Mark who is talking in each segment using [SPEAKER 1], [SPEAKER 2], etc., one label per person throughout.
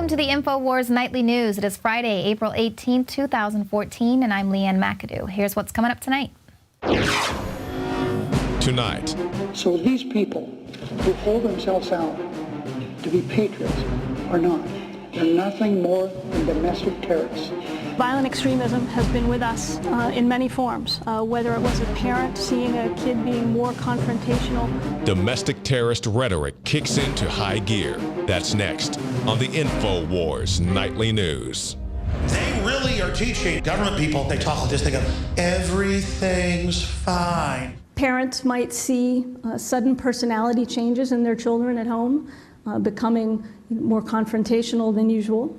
[SPEAKER 1] Welcome to the INFOWARS Nightly News. It is Friday, April 18, 2014, and I'm Leanne McAdoo. Here's what's coming up tonight.
[SPEAKER 2] Tonight.
[SPEAKER 3] So these people who hold themselves out to be patriots are not. They're nothing more than domestic terrorists.
[SPEAKER 4] Violent extremism has been with us in many forms, whether it was a parent seeing a kid being more confrontational.
[SPEAKER 2] Domestic terrorist rhetoric kicks into high gear. That's next on the INFOWARS Nightly News.
[SPEAKER 5] They really are teaching government people, they talk like this, they go, everything's fine.
[SPEAKER 4] Parents might see sudden personality changes in their children at home, becoming more confrontational than usual.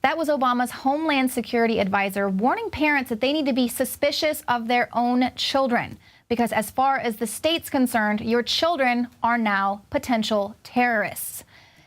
[SPEAKER 1] That was Obama's Homeland Security advisor warning parents that they need to be suspicious of their own children, because as far as the state's concerned, your children are now potential terrorists.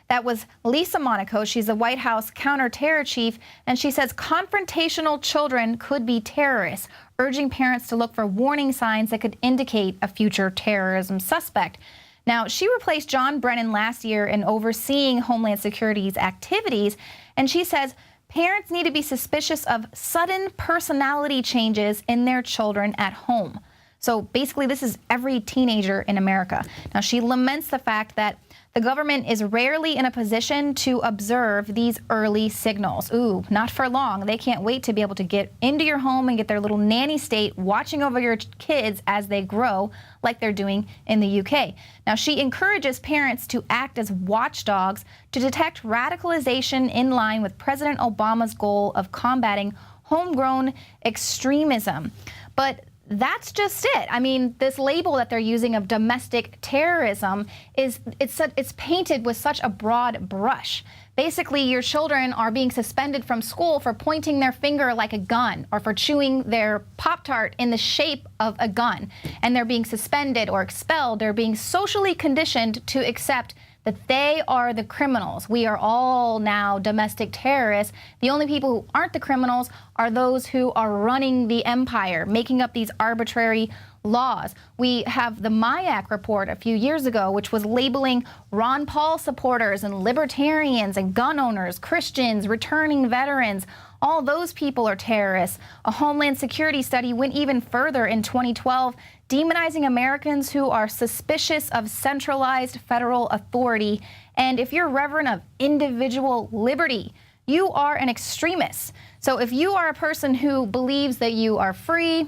[SPEAKER 1] That was Lisa Monaco. She's the White House counterterror chief, and she says confrontational children could be terrorists, urging parents to look for warning signs that could indicate a future terrorism suspect. Now, she replaced John Brennan last year in overseeing Homeland Security's activities, and she says parents need to be suspicious of sudden personality changes in their children at home. So basically, this is every teenager in America. Now, she laments the fact that the government is rarely in a position to observe these early signals. Ooh, not for long. They can't wait to be able to get into your home and get their little nanny state watching over your kids as they grow, like they're doing in the UK. Now, she encourages parents to act as watchdogs to detect radicalization in line with President Obama's goal of combating homegrown extremism. But that's just it. I mean, this label that they're using of domestic terrorism it's painted with such a broad brush. Basically, your children are being suspended from school for pointing their finger like a gun or for chewing their Pop-Tart in the shape of a gun. And they're being suspended or expelled. They're being socially conditioned to accept that they are the criminals. We are all now domestic terrorists. The only people who aren't the criminals are those who are running the empire, making up these arbitrary laws. We have the MIAC report a few years ago, which was labeling Ron Paul supporters and libertarians and gun owners, Christians, returning veterans. All those people are terrorists. A Homeland Security study went even further in 2012, demonizing Americans who are suspicious of centralized federal authority. And if you're reverent of individual liberty, you are an extremist. So if you are a person who believes that you are free,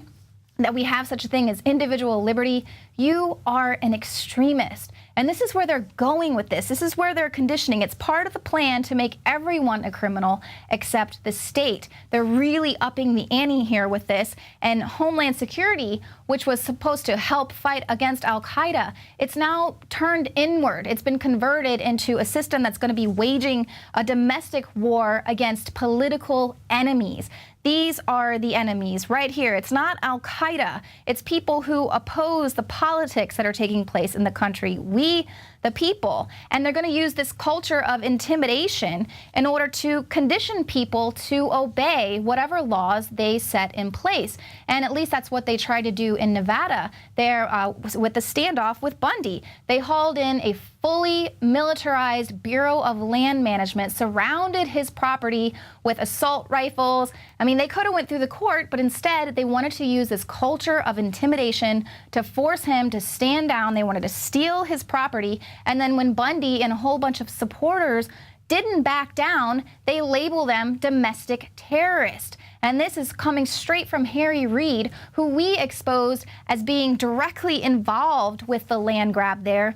[SPEAKER 1] that we have such a thing as individual liberty, you are an extremist. And this is where they're going with this. This is where they're conditioning. It's part of the plan to make everyone a criminal except the state. They're really upping the ante here with this. And Homeland Security, which was supposed to help fight against Al-Qaeda, it's now turned inward. It's been converted into a system that's going to be waging a domestic war against political enemies. These are the enemies right here. It's not Al-Qaeda. It's people who oppose the politics that are taking place in the country. We, the people. And they're going to use this culture of intimidation in order to condition people to obey whatever laws they set in place. And at least that's what they tried to do in Nevada there with the standoff with Bundy. They hauled in a fully militarized Bureau of Land Management, surrounded his property with assault rifles. I mean, they could have went through the court, but instead they wanted to use this culture of intimidation to force him to stand down. They wanted to steal his property. And then when Bundy and a whole bunch of supporters didn't back down, they label them domestic terrorists. And this is coming straight from Harry Reid, who we exposed as being directly involved with the land grab there.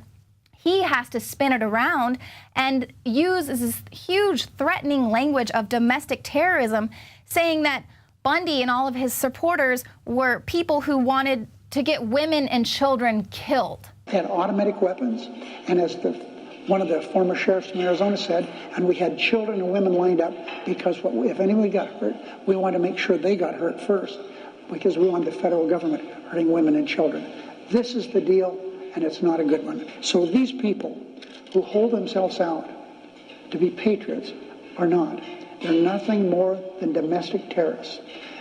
[SPEAKER 1] He has to spin it around and use this huge threatening language of domestic terrorism, saying that Bundy and all of his supporters were people who wanted to get women and children killed.
[SPEAKER 3] Had automatic weapons, and as one of the former sheriffs in Arizona said, and we had children and women lined up because if anybody got hurt, we wanted to make sure they got hurt first because we wanted the federal government hurting women and children. This is the deal. And it's not a good one. So these people who hold themselves out to be patriots are not. They're nothing more than domestic terrorists.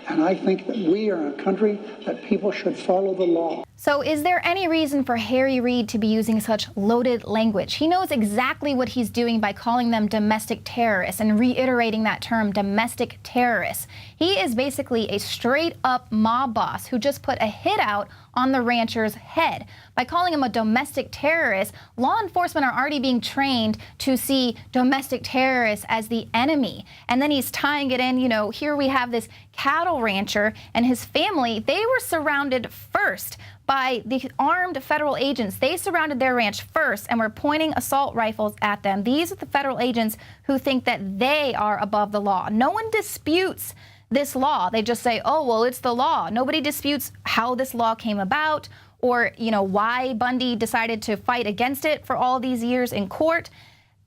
[SPEAKER 3] And I think that we are a country that people should follow the law.
[SPEAKER 1] So is there any reason for Harry Reid to be using such loaded language? He knows exactly what he's doing by calling them domestic terrorists and reiterating that term, domestic terrorists. He is basically a straight-up mob boss who just put a hit out on the rancher's head. By calling him a domestic terrorist, law enforcement are already being trained to see domestic terrorists as the enemy. And then he's tying it in, here we have this cattle rancher and his family. They were surrounded first by the armed federal agents. They surrounded their ranch first and were pointing assault rifles at them. These are the federal agents who think that they are above the law. No one disputes this law. They just say, oh, well, it's the law. Nobody disputes how this law came about or, why Bundy decided to fight against it for all these years in court.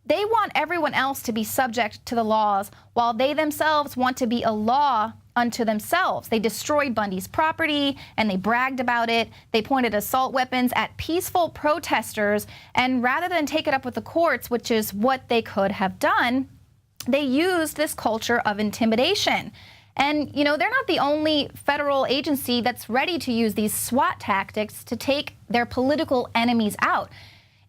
[SPEAKER 1] They want everyone else to be subject to the laws while they themselves want to be a law unto themselves. They destroyed Bundy's property and they bragged about it. They pointed assault weapons at peaceful protesters, and rather than take it up with the courts, which is what they could have done, they used this culture of intimidation. And, they're not the only federal agency that's ready to use these SWAT tactics to take their political enemies out.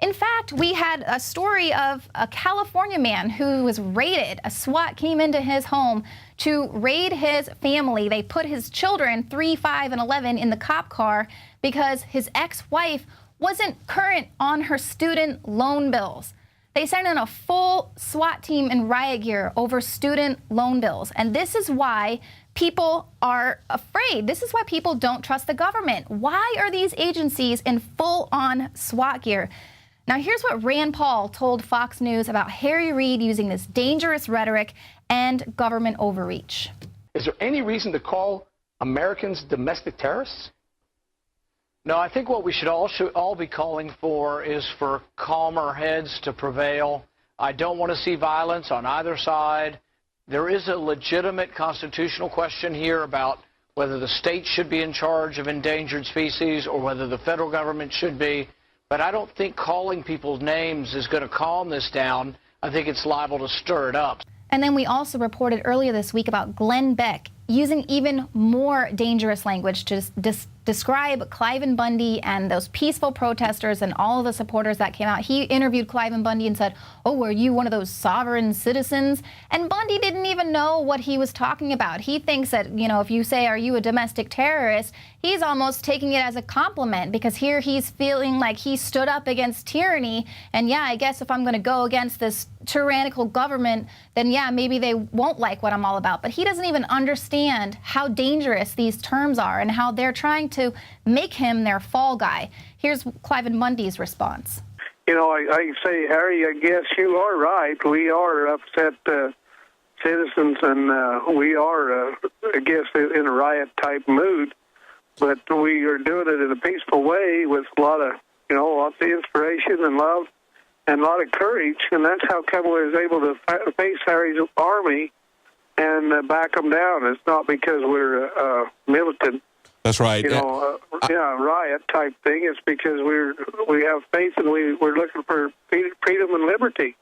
[SPEAKER 1] In fact, we had a story of a California man who was raided. A SWAT came into his home to raid his family. They put his children, 3, 5, and 11, in the cop car because his ex-wife wasn't current on her student loan bills. They sent in a full SWAT team in riot gear over student loan bills. And this is why people are afraid. This is why people don't trust the government. Why are these agencies in full-on SWAT gear? Now, here's what Rand Paul told Fox News about Harry Reid using this dangerous rhetoric and government overreach.
[SPEAKER 6] Is there any reason to call Americans domestic terrorists?
[SPEAKER 7] No, I think what we should all be calling for is for calmer heads to prevail. I don't want to see violence on either side. There is a legitimate constitutional question here about whether the state should be in charge of endangered species or whether the federal government should be. But I don't think calling people's names is going to calm this down. I think it's liable to stir it up.
[SPEAKER 1] And then we also reported earlier this week about Glenn Beck using even more dangerous language to describe Cliven Bundy and those peaceful protesters and all of the supporters that came out. He interviewed Cliven Bundy and said, oh, were you one of those sovereign citizens? And Bundy didn't even know what he was talking about. He thinks that, if you say, are you a domestic terrorist, he's almost taking it as a compliment because here he's feeling like he stood up against tyranny. And yeah, I guess if I'm going to go against this tyrannical government, then yeah, maybe they won't like what I'm all about. But he doesn't even understand how dangerous these terms are and how they're trying to make him their fall guy. Here's Cliven Bundy's response.
[SPEAKER 8] I say, Harry, I guess you are right. We are upset citizens, and we are, I guess, in a riot-type mood. But we are doing it in a peaceful way with a lot of, lots of inspiration and love and a lot of courage. And that's how come we was able to face Harry's army and back them down. It's not because we're militant.
[SPEAKER 2] That's right.
[SPEAKER 8] Riot type thing. It's because we have faith and we're looking for freedom and liberty.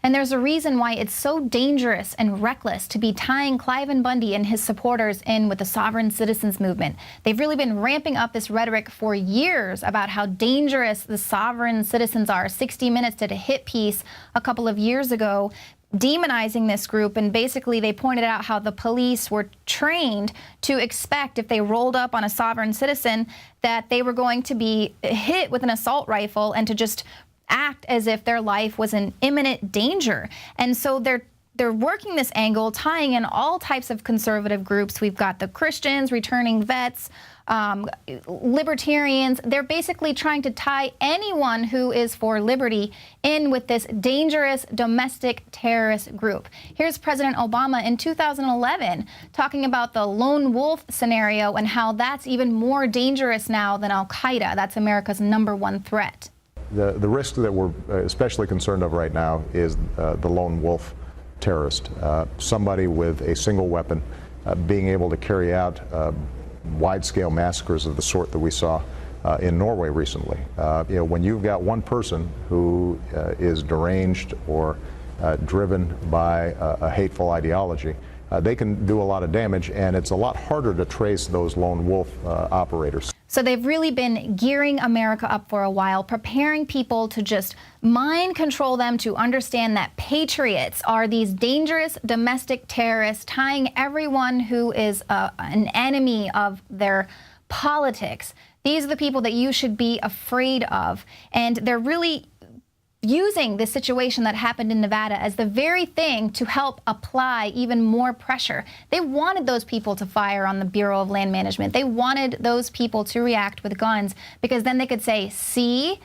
[SPEAKER 1] And there's a reason why it's so dangerous and reckless to be tying Cliven Bundy and his supporters in with the sovereign citizens movement. They've really been ramping up this rhetoric for years about how dangerous the sovereign citizens are. 60 Minutes did a hit piece a couple of years ago demonizing this group, and basically they pointed out how the police were trained to expect if they rolled up on a sovereign citizen that they were going to be hit with an assault rifle and to just act as if their life was in imminent danger. And so they're working this angle, tying in all types of conservative groups. We've got the Christians, returning vets, libertarians. They're basically trying to tie anyone who is for liberty in with this dangerous domestic terrorist group. Here's President Obama in 2011 talking about the lone wolf scenario and how that's even more dangerous now than Al-Qaeda. That's America's #1 threat.
[SPEAKER 9] The risk that we're especially concerned of right now is the lone wolf terrorist, somebody with a single weapon being able to carry out wide-scale massacres of the sort that we saw in Norway recently. When you've got one person who is deranged or driven by a hateful ideology, they can do a lot of damage, and it's a lot harder to trace those lone wolf operators.
[SPEAKER 1] So they've really been gearing America up for a while, preparing people to just mind control them to understand that patriots are these dangerous domestic terrorists, tying everyone who is an enemy of their politics. These are the people that you should be afraid of. And they're really using this situation that happened in Nevada as the very thing to help apply even more pressure. They wanted those people to fire on the Bureau of Land Management. They wanted those people to react with guns, because then they could say, see,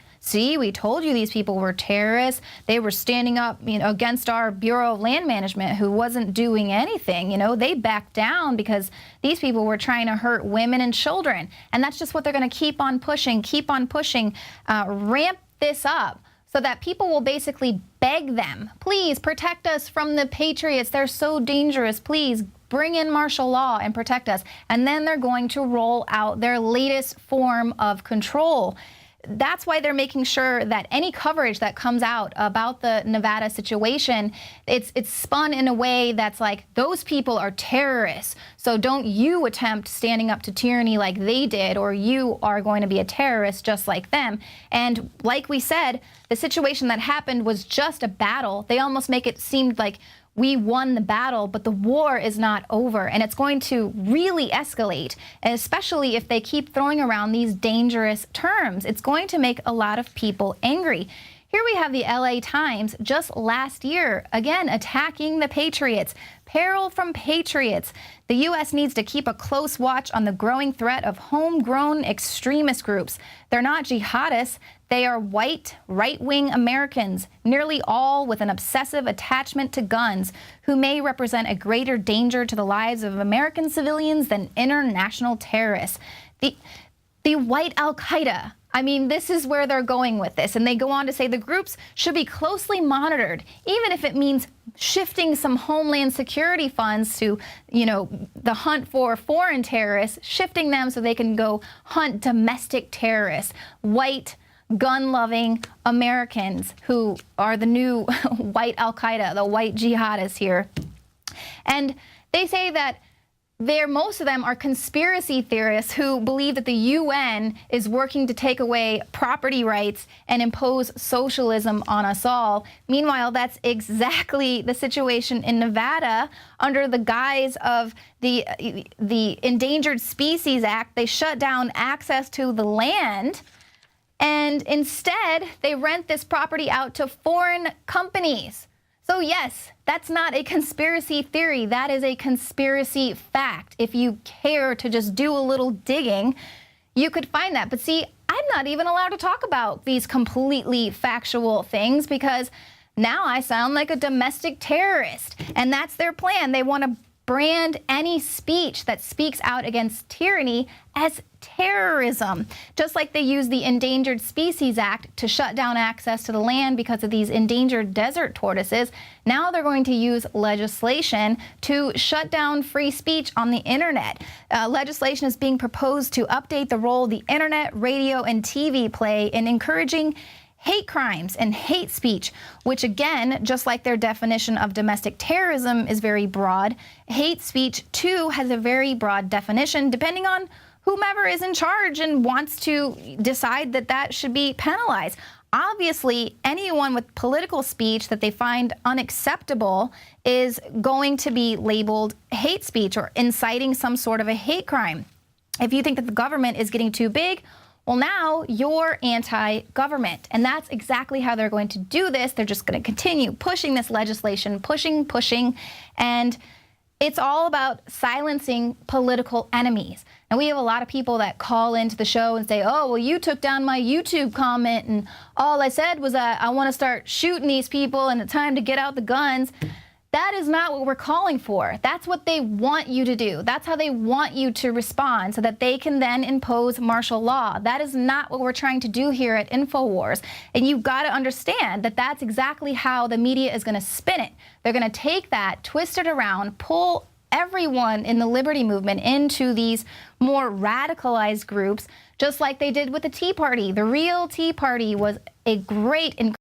[SPEAKER 1] we told you these people were terrorists. They were standing up, against our Bureau of Land Management, who wasn't doing anything. They backed down because these people were trying to hurt women and children. And that's just what they're going to keep on pushing, ramp this up, so that people will basically beg them, please protect us from the patriots. They're so dangerous. Please bring in martial law and protect us. And then they're going to roll out their latest form of control. That's why they're making sure that any coverage that comes out about the Nevada situation, it's spun in a way that's like, those people are terrorists, so don't you attempt standing up to tyranny like they did, or you are going to be a terrorist just like them. And like we said, the situation that happened was just a battle. They almost make it seem like we won the battle, but the war is not over, and it's going to really escalate, and especially if they keep throwing around these dangerous terms. It's going to make a lot of people angry. Here we have the LA Times just last year, again, attacking the patriots. Peril from patriots. The U.S. needs to keep a close watch on the growing threat of homegrown extremist groups. They're not jihadists. They are white, right-wing Americans, nearly all with an obsessive attachment to guns, who may represent a greater danger to the lives of American civilians than international terrorists. The white Al-Qaeda. I mean, this is where they're going with this. And they go on to say the groups should be closely monitored, even if it means shifting some homeland security funds to, the hunt for foreign terrorists, shifting them so they can go hunt domestic terrorists, white, gun-loving Americans who are the new white Al-Qaeda, the white jihadists here. And they say that most of them are conspiracy theorists who believe that the UN is working to take away property rights and impose socialism on us all. Meanwhile, that's exactly the situation in Nevada. Under the guise of the Endangered Species Act, they shut down access to the land, and instead they rent this property out to foreign companies. So yes, that's not a conspiracy theory. That is a conspiracy fact. If you care to just do a little digging, you could find that. But see, I'm not even allowed to talk about these completely factual things, because now I sound like a domestic terrorist. And that's their plan. They want to brand any speech that speaks out against tyranny as terrorism. Just like they use the Endangered Species Act to shut down access to the land because of these endangered desert tortoises, now they're going to use legislation to shut down free speech on the internet. Legislation is being proposed to update the role the internet, radio, and TV play in encouraging hate crimes and hate speech, which again, just like their definition of domestic terrorism is very broad, hate speech too has a very broad definition, depending on whomever is in charge and wants to decide that that should be penalized. Obviously, anyone with political speech that they find unacceptable is going to be labeled hate speech or inciting some sort of a hate crime. If you think that the government is getting too big, well, now you're anti-government. And that's exactly how they're going to do this. They're just going to continue pushing this legislation, pushing, and it's all about silencing political enemies. And we have a lot of people that call into the show and say, oh, well, you took down my YouTube comment, and all I said was that I want to start shooting these people and it's time to get out the guns. That is not what we're calling for. That's what they want you to do. That's how they want you to respond so that they can then impose martial law. That is not what we're trying to do here at INFOWARS. And you've got to understand that that's exactly how the media is going to spin it. They're going to take that, twist it around, pull everyone in the liberty movement into these more radicalized groups, just like they did with the Tea Party. The real Tea Party was a great